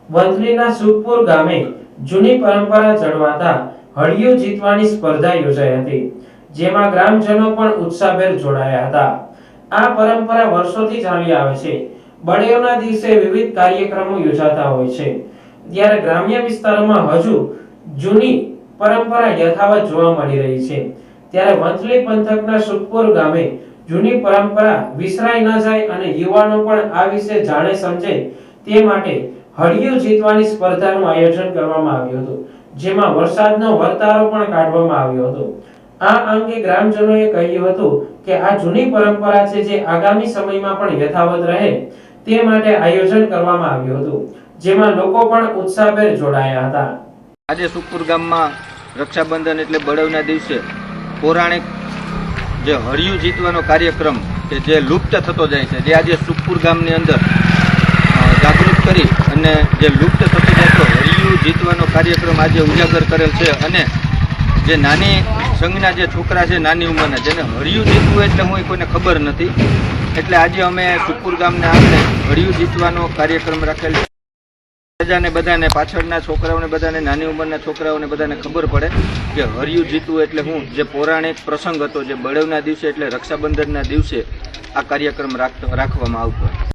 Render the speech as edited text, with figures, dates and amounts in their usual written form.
વંથલીના સુખપુર ગામે જૂની પરંપરા જળવાતા હળિયું જીતવાની સ્પર્ધા યોજાઈ હતી, જેમાં ગ્રામજનો પણ ઉત્સાહભેર જોડાયા હતા। આ પરંપરા વર્ષોથી ચાલી આવે છે। બળેવના દિવસે વિવિધ કાર્યક્રમો યોજાતા હોય છે, ત્યારે ગ્રામ્ય વિસ્તારોમાં હજુ જૂની પરંપરા યથાવત જોવા મળી રહી છે। ત્યારે વંથલી પંથકના સુખપુર ગામે જૂની પરંપરા વિસરાઈ ન જાય અને યુવાનો પણ આ વિશે જાણે સમજે તે માટે હળિયું જીતવાની સ્પર્ધાનું આયોજન કરવામાં આવ્યું હતું, જેમાં વરસાદનો વર્તારો પણ કાઢવામાં આવ્યો હતો। આ અંગે ગ્રામજનોએ કહ્યું હતું કે આ જૂની પરંપરા છે જે આગામી સમયમાં પણ યથાવત રહે તે માટે આયોજન કરવામાં આવ્યું હતું, જેમાં લોકો પણ ઉત્સાહભેર જોડાયા હતા। આજે સુખપુર ગામમાં રક્ષાબંધન એટલે બળવના દિવસે પૌરાણિક જે હળિયું જીતવાનો કાર્યક્રમ કે જે લુપ્ત થતો જાય છે, જે આજે સુખપુર ગામની અંદર જાગૃત કરી અને જે લુપ્ત થતો જતો હળિયું જીતવાનો કાર્યક્રમ આજે ઉજાગર કરેલ છે। અને જે નાની સંઘના જે છોકરા છે નાની ઉંમરના, જેને હળિયું જીતવું એટલે હું કોઈને ખબર નથી, એટલે આજે અમે સુખપુર ગામના આંગણે હળિયું જીતવાનો કાર્યક્રમ રાખેલ છે। પ્રજાને બધાને, પાછળના છોકરાઓને બધાને, નાની ઉંમરના છોકરાઓને બધાને ખબર પડે કે હળિયું જીતવું એટલે હું, જે પૌરાણિક પ્રસંગ હતો, જે બળવના દિવસે એટલે રક્ષાબંધનના દિવસે આ કાર્યક્રમ રાખવામાં આવતો।